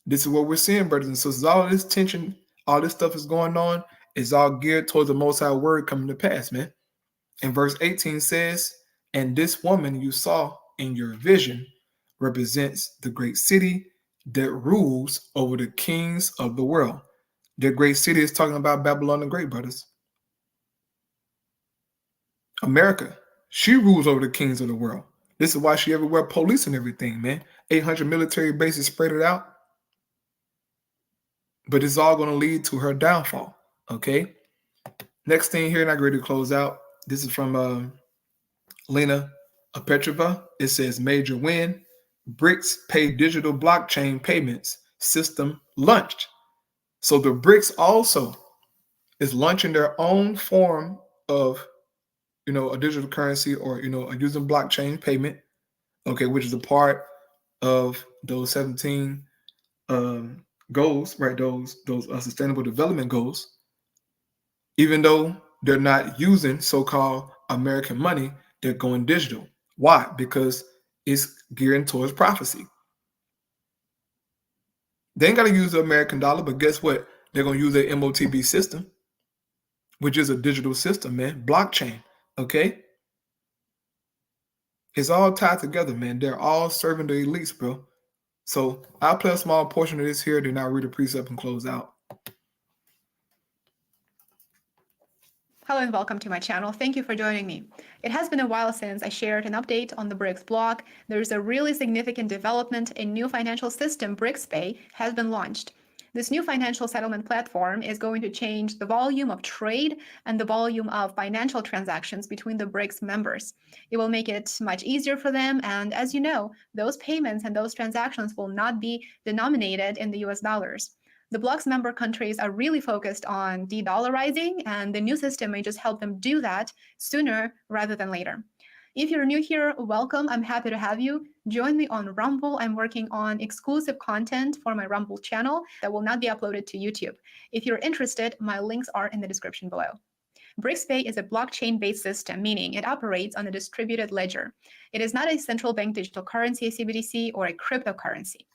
[SPEAKER 1] This is what we're seeing, brothers and sisters. All this tension, all this stuff is going on, is all geared towards the Most High word coming to pass, man. And verse 18 says, and this woman you saw in your vision represents the great city that rules over the kings of the world. The great city is talking about Babylon the Great, brothers. America, she rules over the kings of the world. This is why she everywhere police and everything, man. 800 military bases spread it out. But it's all going to lead to her downfall, okay? Next thing here, and I ready to close out. This is from Lena Petrova. It says, major win. BRICS pay digital blockchain payments system launched. So the BRICS also is launching their own form of, a digital currency or, using blockchain payment, okay, which is a part of those 17 goals, right? Those sustainable development goals. Even though they're not using so-called American money, they're going digital. Why? Because it's geared towards prophecy. They ain't got to use the American dollar, but guess what? They're going to use their MOTB system, which is a digital system, man. Blockchain, okay? It's all tied together, man. They're all serving the elites, bro. So I'll play a small portion of this here, then I'll read the precept and close out.
[SPEAKER 7] Hello and welcome to my channel. Thank you for joining me. It has been a while since I shared an update on the BRICS blog. There's a really significant development. A new financial system, BRICS Pay, has been launched. This new financial settlement platform is going to change the volume of trade and the volume of financial transactions between the BRICS members. It will make it much easier for them, and as you know, those payments and those transactions will not be denominated in the US dollars. The bloc's member countries are really focused on de-dollarizing, and the new system may just help them do that sooner rather than later. If you're new here, welcome. I'm happy to have you. Join me on Rumble. I'm working on exclusive content for my Rumble channel that will not be uploaded to YouTube. If you're interested, my links are in the description below. BRICS Pay is a blockchain-based system, meaning it operates on a distributed ledger. It is not a central bank digital currency, a CBDC, or a cryptocurrency.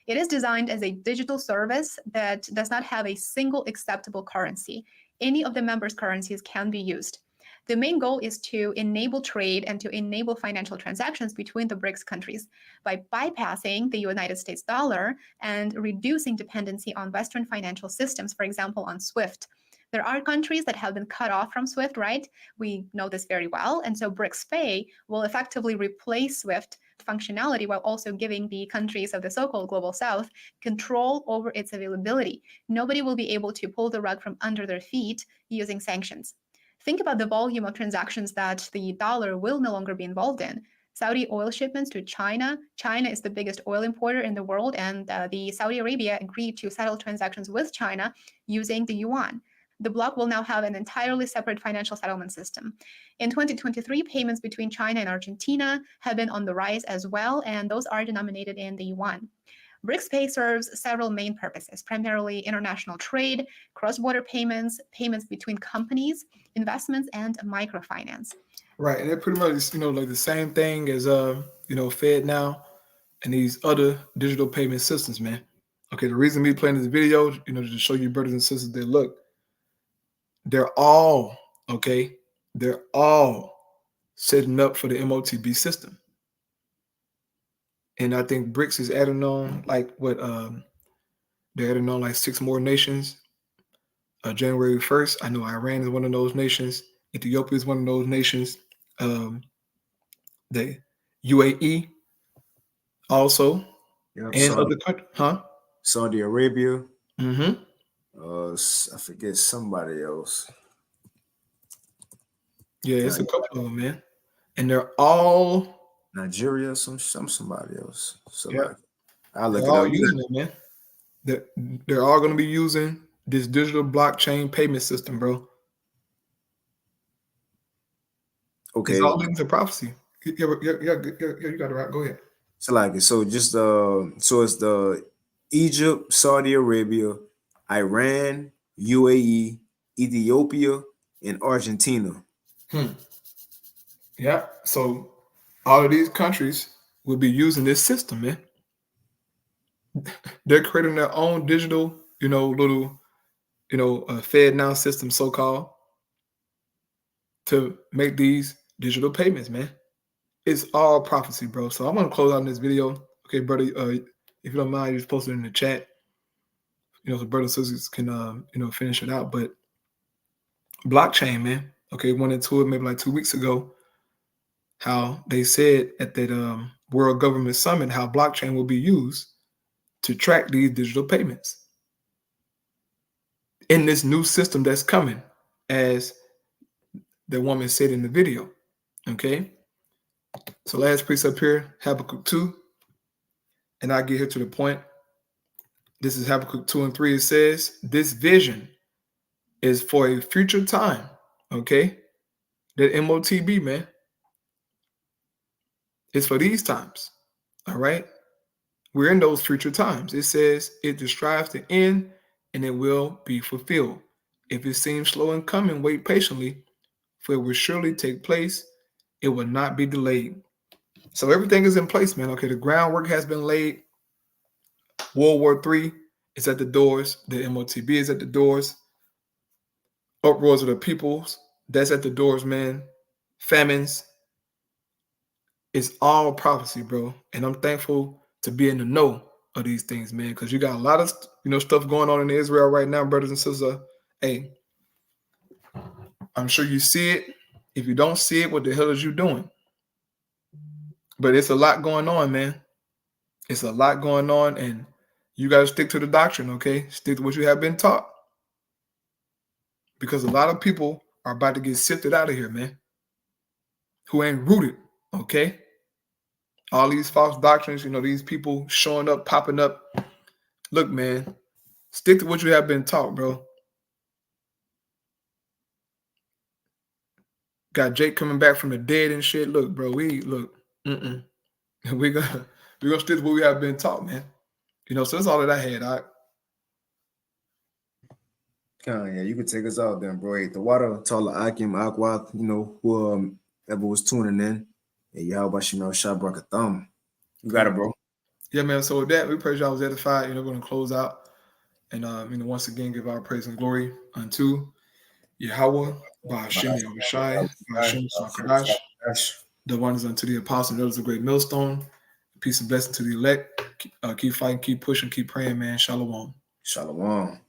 [SPEAKER 7] It is designed as a digital service that does not have a single acceptable currency. Any of the members' currencies can be used. The main goal is to enable trade and to enable financial transactions between the BRICS countries by bypassing the United States dollar and reducing dependency on Western financial systems, for example, on SWIFT. There are countries that have been cut off from SWIFT, right? We know this very well. And so BRICS Pay will effectively replace SWIFT functionality while also giving the countries of the so-called global south control over its availability. Nobody will be able to pull the rug from under their feet using sanctions. Think about the volume of transactions that the dollar will no longer be involved in. Saudi oil shipments to China. China is the biggest oil importer in the world, and the Saudi Arabia agreed to settle transactions with China using the yuan. The bloc will now have an entirely separate financial settlement system. In 2023, payments between China and Argentina have been on the rise as well, and those are denominated in the yuan. BRICS Pay serves several main purposes, primarily international trade, cross-border payments, payments between companies, investments, and microfinance.
[SPEAKER 1] Right, and they're pretty much, like the same thing as, Fed now and these other digital payment systems, man. Okay, the reason me playing this video, to show you brothers and sisters that look, they're all setting up for the MOTB system. And I think BRICS is adding on they're adding on like 6 more nations. January 1st, I know Iran is one of those nations. Ethiopia is one of those nations. The UAE also,
[SPEAKER 2] Yep,
[SPEAKER 1] and other countries, huh?
[SPEAKER 2] Saudi Arabia.
[SPEAKER 1] Mm-hmm.
[SPEAKER 2] I forget somebody else.
[SPEAKER 1] Yeah, it's a couple of them, man. And they're all
[SPEAKER 2] Nigeria, somebody else. So
[SPEAKER 1] Yeah.
[SPEAKER 2] like, I'll look
[SPEAKER 1] they're
[SPEAKER 2] it
[SPEAKER 1] all
[SPEAKER 2] up.
[SPEAKER 1] using it, man. They're all going to be using this digital blockchain payment system, bro.
[SPEAKER 2] Okay.
[SPEAKER 1] It's all leading to prophecy. You got it right. Go ahead.
[SPEAKER 2] So like, so it's the Egypt, Saudi Arabia, Iran, UAE, Ethiopia, and Argentina.
[SPEAKER 1] Yeah. So all of these countries will be using this system, man. They're creating their own digital, little, Fed now system, so-called, to make these digital payments, man. It's all prophecy, bro. So I'm gonna close out this video. Okay, brother. If you don't mind, just post it in the chat. So brothers and sisters can finish it out. But blockchain, man. Okay, went into it maybe like 2 weeks ago. How they said at that World Government Summit how blockchain will be used to track these digital payments in this new system that's coming, as the woman said in the video. Okay. So last precept here, Habakkuk 2. And I get here to the point. This is Habakkuk 2 and 3. It says, this vision is for a future time. Okay. That MOTB, man. It's for these times. All right. We're in those future times. It says it strives to end and it will be fulfilled. If it seems slow in coming, wait patiently, for it will surely take place. It will not be delayed. So everything is in place, man. Okay, the groundwork has been laid. World War III is at the doors. The MOTB is at the doors. Uproars of the peoples, that's at the doors, man. Famines. It's all prophecy, bro. And I'm thankful to be in the know of these things, man, because you got a lot of stuff going on in Israel right now, brothers and sisters. Hey, I'm sure you see it. If you don't see it, what the hell is you doing? But it's a lot going on, man. It's a lot going on, and you got to stick to the doctrine, okay? Stick to what you have been taught. Because a lot of people are about to get sifted out of here, man, who ain't rooted, okay? All these false doctrines, these people showing up, popping up. Look, man, stick to what you have been taught, bro. Got Jake coming back from the dead and shit. Look, bro, we're gonna stick to what we have been taught, man. So that's all that I had.
[SPEAKER 2] Yeah, you could take us out then, bro. Hey, the water, Tala Akim, Aqua, who ever was tuning in. Yeah, how about Shabrak Thumb? You got it, bro.
[SPEAKER 1] Yeah, man. So with that, we praise y'all was edified. We're going to close out. And once again, give our praise and glory unto Yahweh, Ba'ashem Yahushai, Ba'ashem Sakadash. The one is unto the apostle, and those a great millstone. Peace and blessing to the elect. Keep fighting, keep pushing, keep praying, man. Shalom.
[SPEAKER 2] Shalom.